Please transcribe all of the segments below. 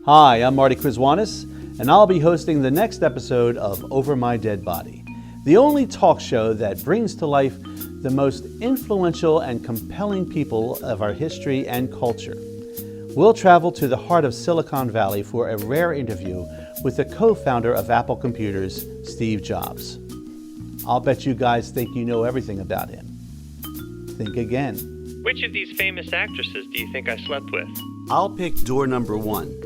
Hi, I'm Marty Krizwanis, and I'll be hosting the next episode of Over My Dead Body, the only talk show that brings to life the most influential and compelling people of our history and culture. We'll travel to the heart of Silicon Valley for a rare interview with the co-founder of Apple Computers, Steve Jobs. I'll bet you guys think you know everything about him. Think again. Which of these famous actresses do you think I slept with? I'll pick door number one.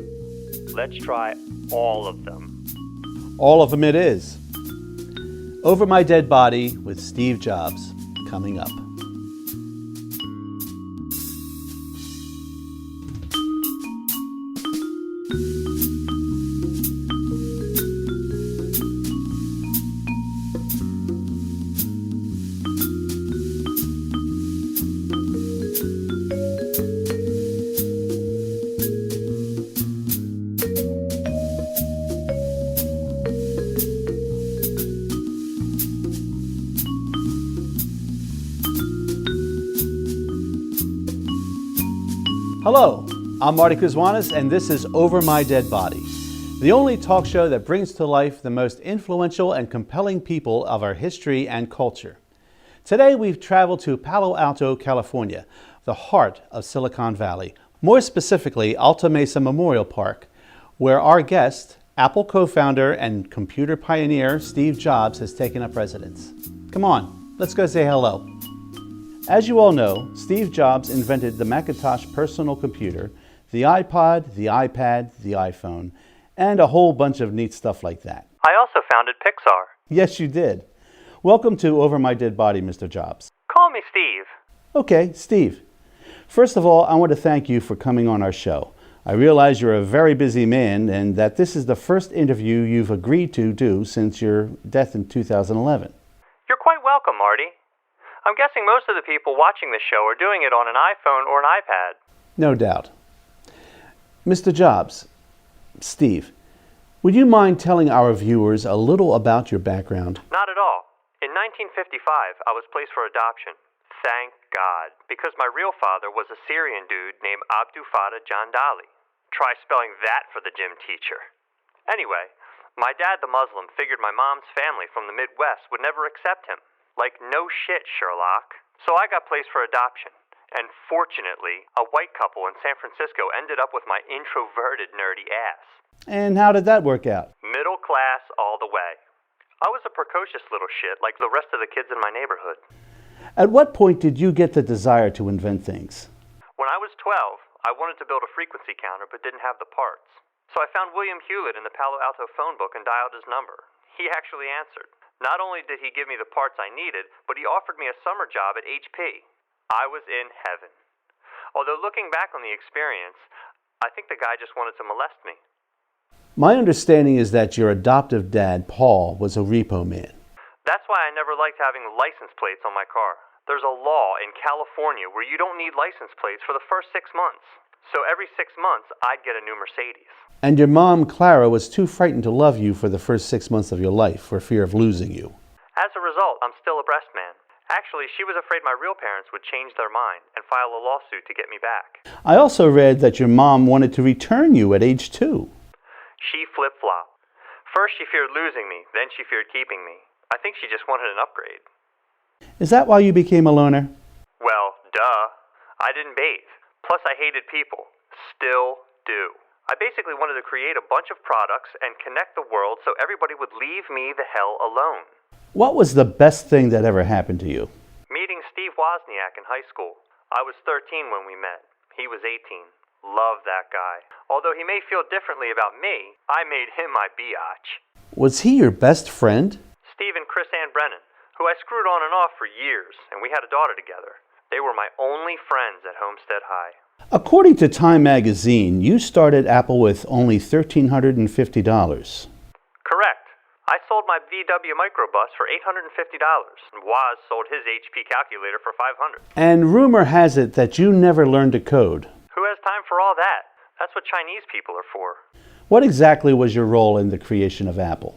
Let's try all of them. All of them it is. Over My Dead Body with Steve Jobs, coming up. Hello, I'm Marty Krizwanis, and this is Over My Dead Body, the only talk show that brings to life the most influential and compelling people of our history and culture. Today we've traveled to Palo Alto, California, the heart of Silicon Valley, more specifically Alta Mesa Memorial Park, where our guest, Apple co-founder and computer pioneer Steve Jobs, has taken up residence. Come on, let's go say hello. As you all know, Steve Jobs invented the Macintosh personal computer, the iPod, the iPad, the iPhone, and a whole bunch of neat stuff like that. I also founded Pixar. Yes, you did. Welcome to Over My Dead Body, Mr. Jobs. Call me Steve. Okay, Steve. First of all, I want to thank you for coming on our show. I realize you're a very busy man and that this is the first interview you've agreed to do since your death in 2011. You're quite welcome, Marty. I'm guessing most of the people watching this show are doing it on an iPhone or an iPad. No doubt. Mr. Jobs, Steve, would you mind telling our viewers a little about your background? Not at all. In 1955, I was placed for adoption. Thank God, because my real father was a Syrian dude named Abdul Fattah Jandali. Try spelling that for the gym teacher. Anyway, my dad, the Muslim, figured my mom's family from the Midwest would never accept him. Like, no shit, Sherlock. So I got placed for adoption. And fortunately, a white couple in San Francisco ended up with my introverted, nerdy ass. And how did that work out? Middle class all the way. I was a precocious little shit like the rest of the kids in my neighborhood. At what point did you get the desire to invent things? When I was 12, I wanted to build a frequency counter but didn't have the parts. So I found William Hewlett in the Palo Alto phone book and dialed his number. He actually answered. Not only did he give me the parts I needed, but he offered me a summer job at HP. I was in heaven. Although looking back on the experience, I think the guy just wanted to molest me. My understanding is that your adoptive dad, Paul, was a repo man. That's why I never liked having license plates on my car. There's a law in California where you don't need license plates for the first 6 months. So every 6 months, I'd get a new Mercedes. And your mom, Clara, was too frightened to love you for the first 6 months of your life for fear of losing you. As a result, I'm still a breast man. Actually, she was afraid my real parents would change their mind and file a lawsuit to get me back. I also read that your mom wanted to return you at age 2. She flip-flopped. First she feared losing me, then she feared keeping me. I think she just wanted an upgrade. Is that why you became a loner? Well, duh. I didn't bathe. Plus I hated people. Still do. I basically wanted to create a bunch of products and connect the world so everybody would leave me the hell alone. What was the best thing that ever happened to you? Meeting Steve Wozniak in high school. I was 13 when we met. He was 18. Love that guy. Although he may feel differently about me, I made him my biatch. Was he your best friend? Steve and Chris Ann Brennan, who I screwed on and off for years, and we had a daughter together. They were my only friends at Homestead High. According to Time magazine, you started Apple with only $1,350. Correct. I sold my VW microbus for $850, and Woz sold his HP calculator for $500. And rumor has it that you never learned to code. Who has time for all that? That's what Chinese people are for. What exactly was your role in the creation of Apple?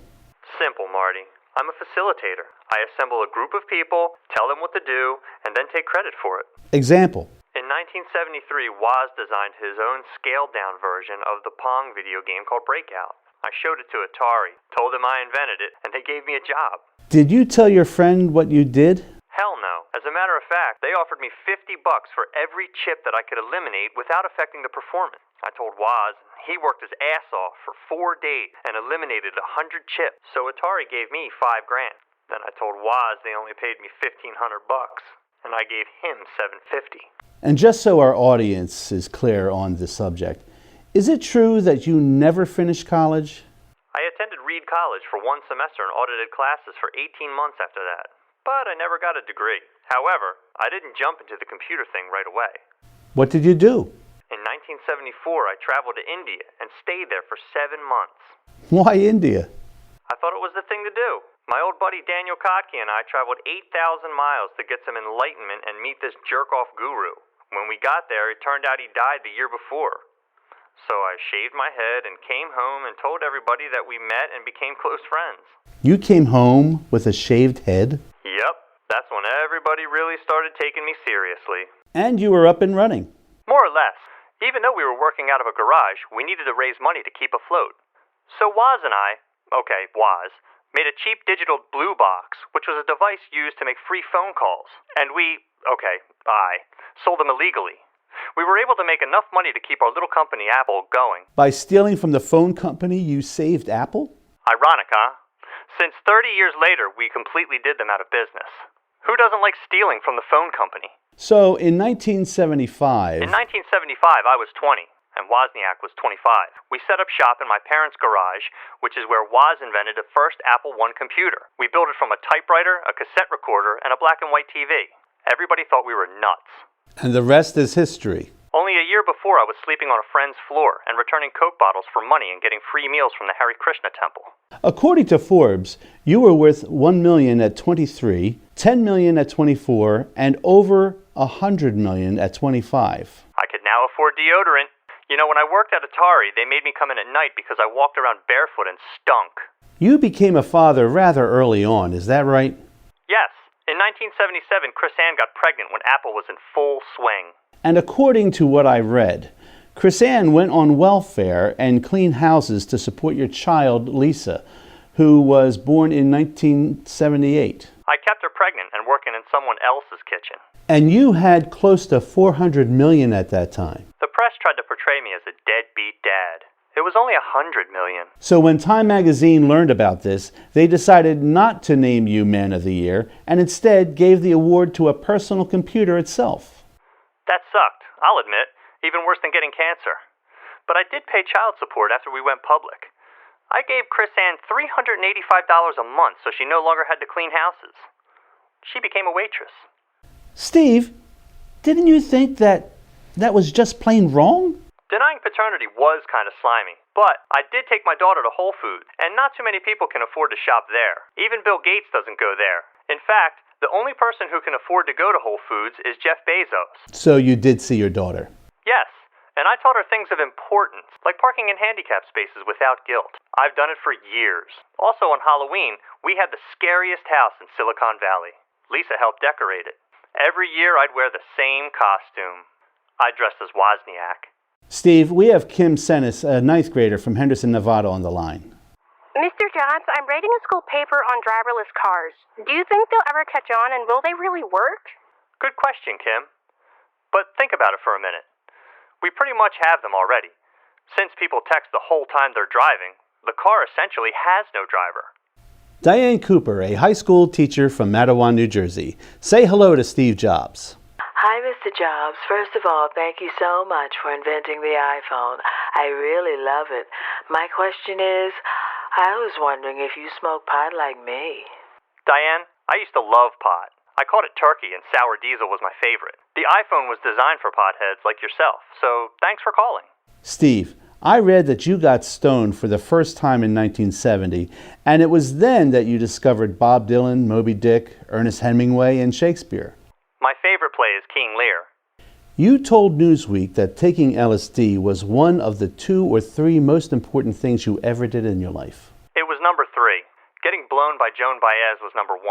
Simple, Marty. I'm a facilitator. I assemble a group of people, tell them what to do, and then take credit for it. Example. In 1973, Woz designed his own scaled-down version of the Pong video game called Breakout. I showed it to Atari, told them I invented it, and they gave me a job. Did you tell your friend what you did? Hell no. As a matter of fact, they offered me $50 for every chip that I could eliminate without affecting the performance. I told Woz, he worked his ass off for 4 days and eliminated 100 chips, so Atari gave me $5,000. Then I told Woz they only paid me $1,500, and I gave him $750. And just so our audience is clear on this subject, is it true that you never finished college? I attended Reed College for 1 semester and audited classes for 18 months after that, but I never got a degree. However, I didn't jump into the computer thing right away. What did you do? In 1974, I traveled to India and stayed there for 7 months. Why India? I thought it was the thing to do. My old buddy Daniel Kotke and I traveled 8,000 miles to get some enlightenment and meet this jerk-off guru. When we got there, it turned out he died the year before. So I shaved my head and came home and told everybody that we met and became close friends. You came home with a shaved head? Yep, that's when everybody really started taking me seriously. And you were up and running? More or less. Even though we were working out of a garage, we needed to raise money to keep afloat. So Woz and I, Woz, made a cheap digital blue box, which was a device used to make free phone calls. And I sold them illegally. We were able to make enough money to keep our little company, Apple, going. By stealing from the phone company, you saved Apple? Ironic, huh? Since 30 years later, we completely did them out of business. Who doesn't like stealing from the phone company? So, in 1975... In 1975, I was 20, and Wozniak was 25. We set up shop in my parents' garage, which is where Woz invented the first Apple I computer. We built it from a typewriter, a cassette recorder, and a black and white TV. Everybody thought we were nuts. And the rest is history. Only a year before, I was sleeping on a friend's floor and returning Coke bottles for money and getting free meals from the Hare Krishna temple. According to Forbes, you were worth $1 million at 23, $10 million at 24, and over $100 million at 25. I could now afford deodorant. You know, when I worked at Atari, they made me come in at night because I walked around barefoot and stunk. You became a father rather early on, is that right? Yes. In 1977, Chris Ann got pregnant when Apple was in full swing. And according to what I read, Chris Ann went on welfare and cleaned houses to support your child, Lisa, who was born in 1978. I kept her pregnant and working in someone else's kitchen. And you had close to $400 million at that time. The press tried to portray me as a deadbeat dad. It was only $100 million. So when Time magazine learned about this, they decided not to name you Man of the Year and instead gave the award to a personal computer itself. That sucked, I'll admit, even worse than getting cancer. But I did pay child support after we went public. I gave Chris Ann $385 a month so she no longer had to clean houses. She became a waitress. Steve, didn't you think that was just plain wrong? Denying paternity was kind of slimy, but I did take my daughter to Whole Foods, and not too many people can afford to shop there. Even Bill Gates doesn't go there. In fact, the only person who can afford to go to Whole Foods is Jeff Bezos. So you did see your daughter? Yes, and I taught her things of importance, like parking in handicap spaces without guilt. I've done it for years. Also on Halloween, we had the scariest house in Silicon Valley. Lisa helped decorate it. Every year I'd wear the same costume. I dressed as Wozniak. Steve, we have Kim Senis, a 9th grader from Henderson, Nevada, on the line. Mr. Johns, I'm writing a school paper on driverless cars. Do you think they'll ever catch on, and will they really work? Good question, Kim. But think about it for a minute. We pretty much have them already. Since people text the whole time they're driving, the car essentially has no driver. Diane Cooper, a high school teacher from Matawan, New Jersey. Say hello to Steve Jobs. Hi, Mr. Jobs. First of all, thank you so much for inventing the iPhone. I really love it. My question is, I was wondering if you smoke pot like me. Diane, I used to love pot. I called it turkey, and sour diesel was my favorite. The iPhone was designed for potheads like yourself, so thanks for calling. Steve, I read that you got stoned for the first time in 1970, and it was then that you discovered Bob Dylan, Moby Dick, Ernest Hemingway, and Shakespeare. My favorite play is King Lear. You told Newsweek that taking LSD was one of the 2 or 3 most important things you ever did in your life. It was number 3. Getting blown by Joan Baez was number 1.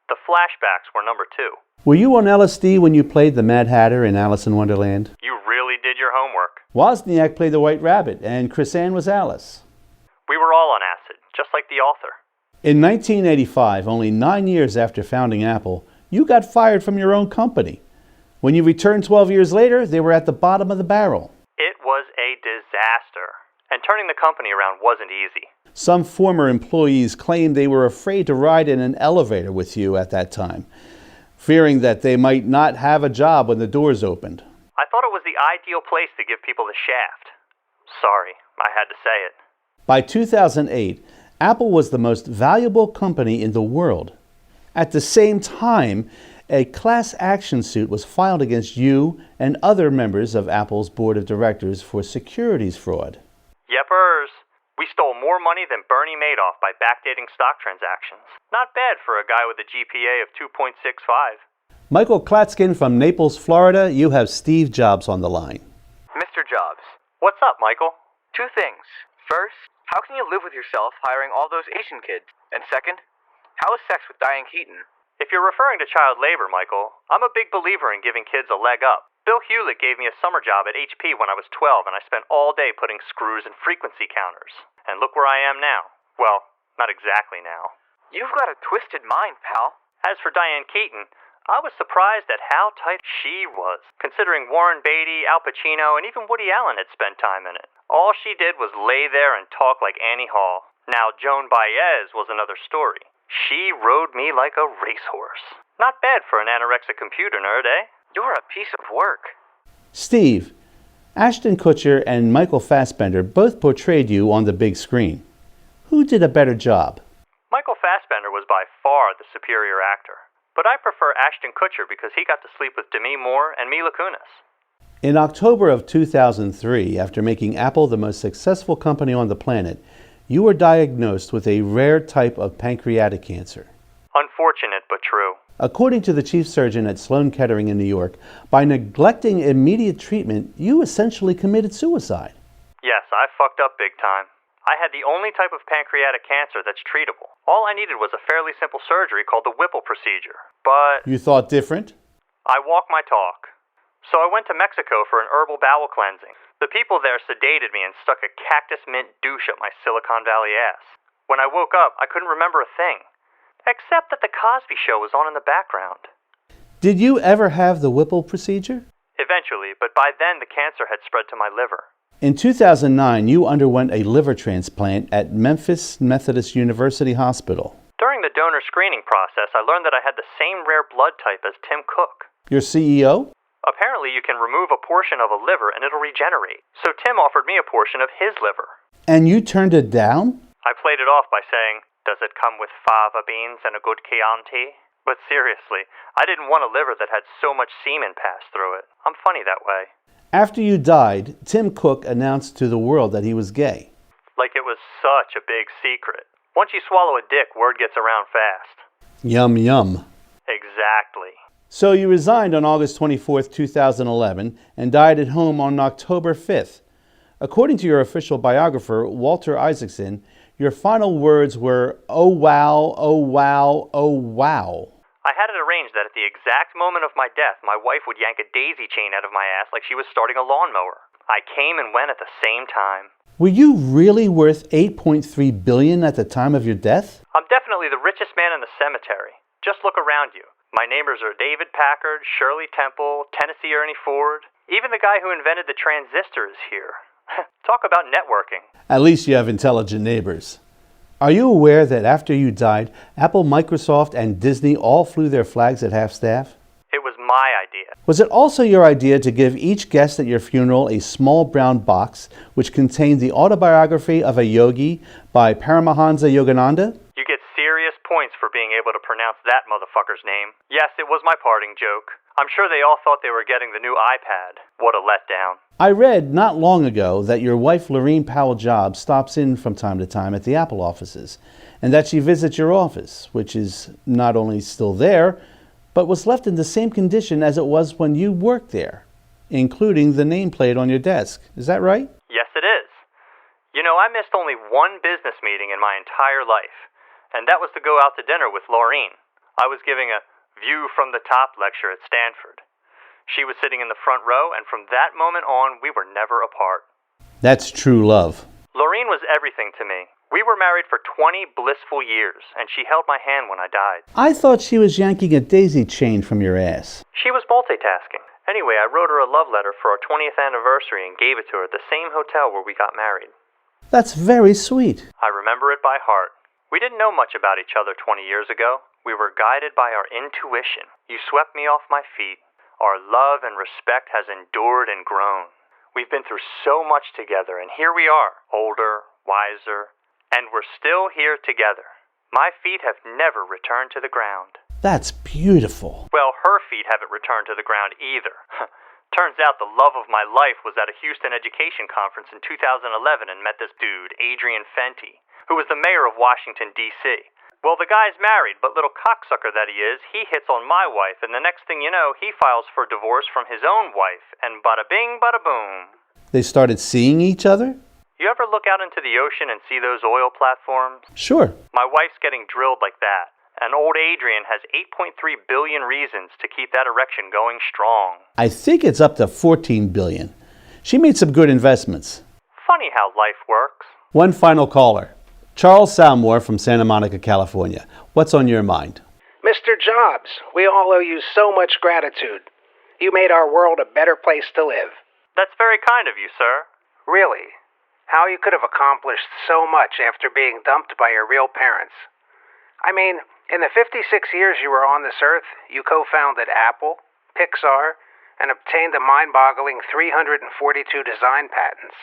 The flashbacks were number 2. Were you on LSD when you played the Mad Hatter in Alice in Wonderland? You really did your homework. Wozniak played the White Rabbit, and Chris Ann was Alice. We were all on acid, just like the author. In 1985, only 9 years after founding Apple, you got fired from your own company. When you returned 12 years later, they were at the bottom of the barrel. It was a disaster, and turning the company around wasn't easy. Some former employees claimed they were afraid to ride in an elevator with you at that time, fearing that they might not have a job when the doors opened. I thought it was the ideal place to give people the shaft. Sorry, I had to say it. By 2008, Apple was the most valuable company in the world. At the same time, a class action suit was filed against you and other members of Apple's board of directors for securities fraud. Yepers. We stole more money than Bernie Madoff by backdating stock transactions. Not bad for a guy with a GPA of 2.65. Michael Klatskin from Naples, Florida, you have Steve Jobs on the line. Mr. Jobs, What's up, Michael? 2 things. First, how can you live with yourself hiring all those Asian kids? And second, how is sex with Diane Keaton? If you're referring to child labor, Michael, I'm a big believer in giving kids a leg up. Bill Hewlett gave me a summer job at HP when I was 12, and I spent all day putting screws in frequency counters. And look where I am now. Well, not exactly now. You've got a twisted mind, pal. As for Diane Keaton, I was surprised at how tight she was, considering Warren Beatty, Al Pacino, and even Woody Allen had spent time in it. All she did was lay there and talk like Annie Hall. Now, Joan Baez was another story. She rode me like a racehorse. Not bad for an anorexic computer nerd, eh? You're a piece of work. Steve, Ashton Kutcher and Michael Fassbender both portrayed you on the big screen. Who did a better job? Michael Fassbender was by far the superior actor. But I prefer Ashton Kutcher because he got to sleep with Demi Moore and Mila Kunis. In October of 2003, after making Apple the most successful company on the planet, you were diagnosed with a rare type of pancreatic cancer. Unfortunate, but true. According to the chief surgeon at Sloan Kettering in New York, by neglecting immediate treatment, you essentially committed suicide. Yes, I fucked up big time. I had the only type of pancreatic cancer that's treatable. All I needed was a fairly simple surgery called the Whipple procedure. But You thought different? I walk my talk. So I went to Mexico for an herbal bowel cleansing. The people there sedated me and stuck a cactus mint douche up my Silicon Valley ass. When I woke up, I couldn't remember a thing. Except that the Cosby Show was on in the background. Did you ever have the Whipple procedure? Eventually, but by then the cancer had spread to my liver. In 2009, you underwent a liver transplant at Memphis Methodist University Hospital. During the donor screening process, I learned that I had the same rare blood type as Tim Cook. Your CEO? Apparently, you can remove a portion of a liver and it'll regenerate. So Tim offered me a portion of his liver. And you turned it down? I played it off by saying, "Does it come with fava beans and a good Chianti?" But seriously, I didn't want a liver that had so much semen pass through it. I'm funny that way. After you died, Tim Cook announced to the world that he was gay. Like it was such a big secret. Once you swallow a dick, word gets around fast. Yum, yum. Exactly. So you resigned on August 24th, 2011, and died at home on October 5th. According to your official biographer, Walter Isaacson, your final words were, "Oh wow, oh wow, oh wow." I had it arranged that at the exact moment of my death, my wife would yank a daisy chain out of my ass like she was starting a lawnmower. I came and went at the same time. Were you really worth $8.3 billion at the time of your death? I'm definitely the richest man in the cemetery. Just look around you. My neighbors are David Packard, Shirley Temple, Tennessee Ernie Ford. Even the guy who invented the transistor is here. Talk about networking. At least you have intelligent neighbors. Are you aware that after you died, Apple, Microsoft, and Disney all flew their flags at half-staff? It was my idea. Was it also your idea to give each guest at your funeral a small brown box which contained the autobiography of a yogi by Paramahansa Yogananda? You get serious points for being able to pronounce that motherfucker's name. Yes, it was my parting joke. I'm sure they all thought they were getting the new iPad. What a letdown. I read not long ago that your wife, Lorene Powell-Jobs, stops in from time to time at the Apple offices, and that she visits your office, which is not only still there, but was left in the same condition as it was when you worked there, including the nameplate on your desk. Is that right? Yes, it is. You know, I missed only one business meeting in my entire life, and that was to go out to dinner with Laureen. I was giving a view from the top lecture at Stanford. She was sitting in the front row, and from that moment on, we were never apart. That's true love. Lorene was everything to me. We were married for 20 blissful years, and she held my hand when I died. I thought she was yanking a daisy chain from your ass. She was multitasking. Anyway, I wrote her a love letter for our 20th anniversary and gave it to her at the same hotel where we got married. That's very sweet. I remember it by heart. We didn't know much about each other 20 years ago. We were guided by our intuition. You swept me off my feet. Our love and respect has endured and grown. We've been through so much together, and here we are, older, wiser, and we're still here together. My feet have never returned to the ground. That's beautiful. Well, her feet haven't returned to the ground either. Turns out the love of my life was at a Houston education conference in 2011 and met this dude, Adrian Fenty, who was the mayor of Washington, D.C. Well, the guy's married, but little cocksucker that he is, he hits on my wife, and the next thing you know, he files for divorce from his own wife, and bada bing, bada boom. They started seeing each other? You ever look out into the ocean and see those oil platforms? Sure. My wife's getting drilled like that, and old Adrian has 8.3 billion reasons to keep that erection going strong. I think it's up to 14 billion. She made some good investments. Funny how life works. One final caller. Charles Salmore from Santa Monica, California. What's on your mind? Mr. Jobs, we all owe you so much gratitude. You made our world a better place to live. That's very kind of you, sir. Really? How you could have accomplished so much after being dumped by your real parents. I mean, in the 56 years you were on this earth, you co-founded Apple, Pixar, and obtained a mind-boggling 342 design patents.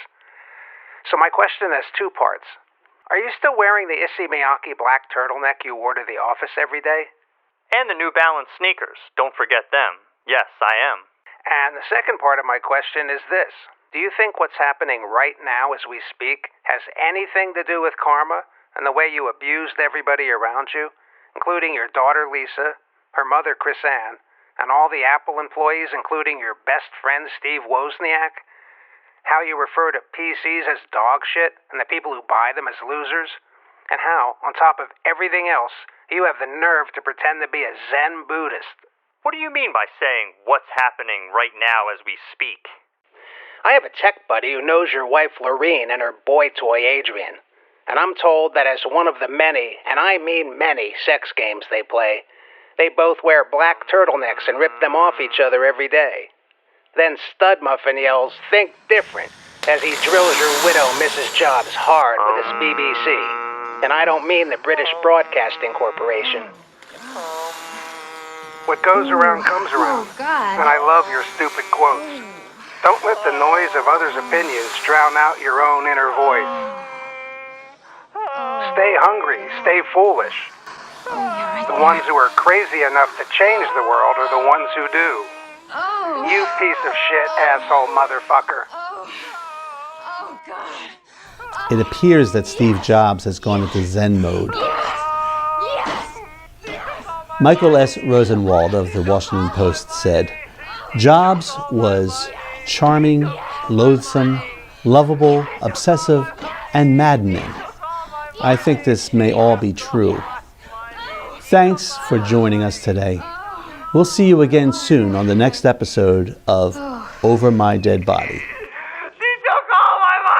So my question has two parts. Are you still wearing the Issey Miyake black turtleneck you wore to the office every day? And the New Balance sneakers. Don't forget them. Yes, I am. And the second part of my question is this. Do you think what's happening right now as we speak has anything to do with karma and the way you abused everybody around you, including your daughter Lisa, her mother Chris Ann, and all the Apple employees, including your best friend Steve Wozniak? How you refer to PCs as dog shit and the people who buy them as losers? And how, on top of everything else, you have the nerve to pretend to be a Zen Buddhist? What do you mean by saying what's happening right now as we speak? I have a tech buddy who knows your wife Lorene and her boy toy Adrian. And I'm told that as one of the many, and I mean many, sex games they play, they both wear black turtlenecks and rip them off each other every day. Then Stud Muffin yells, "Think different," as he drills your widow, Mrs. Jobs, hard with his BBC. And I don't mean the British Broadcasting Corporation. What goes around comes around. Oh, God. And I love your stupid quotes. Don't let the noise of others' opinions drown out your own inner voice. Stay hungry, stay foolish. The ones who are crazy enough to change the world are the ones who do. You piece of shit, asshole motherfucker. Oh, God. It appears that Steve Jobs has gone into Zen mode. Yes! Michael S. Rosenwald of the Washington Post said, Jobs was charming, loathsome, lovable, obsessive, and maddening. I think this may all be true. Thanks for joining us today. We'll see you again soon on the next episode of Over My Dead Body. She took all my money!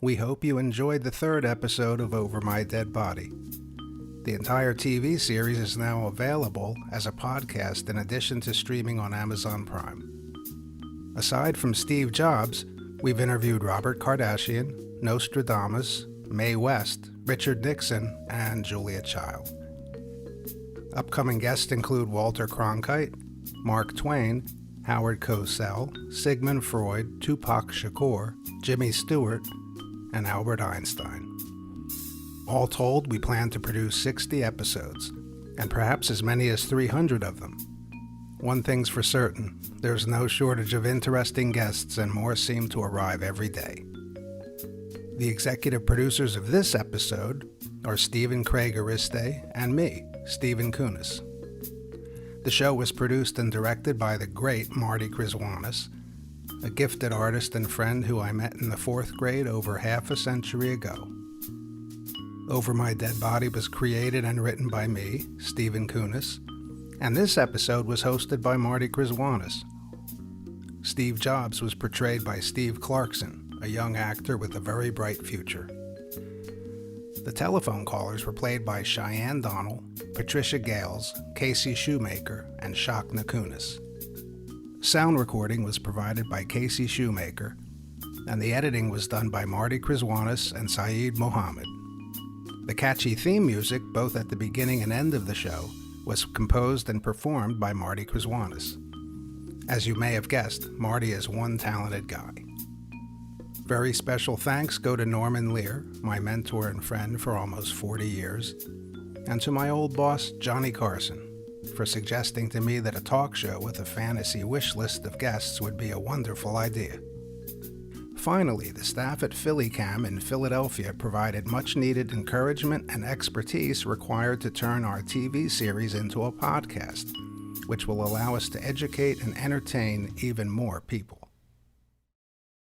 We hope you enjoyed the third episode of Over My Dead Body. The entire TV series is now available as a podcast in addition to streaming on Amazon Prime. Aside from Steve Jobs, we've interviewed Robert Kardashian, Nostradamus, Mae West, Richard Nixon, and Julia Child. Upcoming guests include Walter Cronkite, Mark Twain, Howard Cosell, Sigmund Freud, Tupac Shakur, Jimmy Stewart, and Albert Einstein. All told, we plan to produce 60 episodes. and perhaps as many as 300 of them. One thing's for certain, there's no shortage of interesting guests, and more seem to arrive every day. The executive producers of this episode are Stephen Craig Ariste and me, Stephen Kunis. The show was produced and directed by the great Marty Kriswanis, a gifted artist and friend who I met in the 4th grade over half a century ago. Over My Dead Body was created and written by me, Stephen Kunis, and this episode was hosted by Marty Kriswanis. Steve Jobs was portrayed by Steve Clarkson, a young actor with a very bright future. The telephone callers were played by Cheyenne Donnell, Patricia Gales, Casey Shoemaker, and Shakna Kunis. Sound recording was provided by Casey Shoemaker, and the editing was done by Marty Kriswanis and Saeed Mohammed. The catchy theme music, both at the beginning and end of the show, was composed and performed by Marty Kriswanis. As you may have guessed, Marty is one talented guy. Very special thanks go to Norman Lear, my mentor and friend for almost 40 years, and to my old boss, Johnny Carson, for suggesting to me that a talk show with a fantasy wish list of guests would be a wonderful idea. Finally, the staff at PhillyCam in Philadelphia provided much-needed encouragement and expertise required to turn our TV series into a podcast, which will allow us to educate and entertain even more people.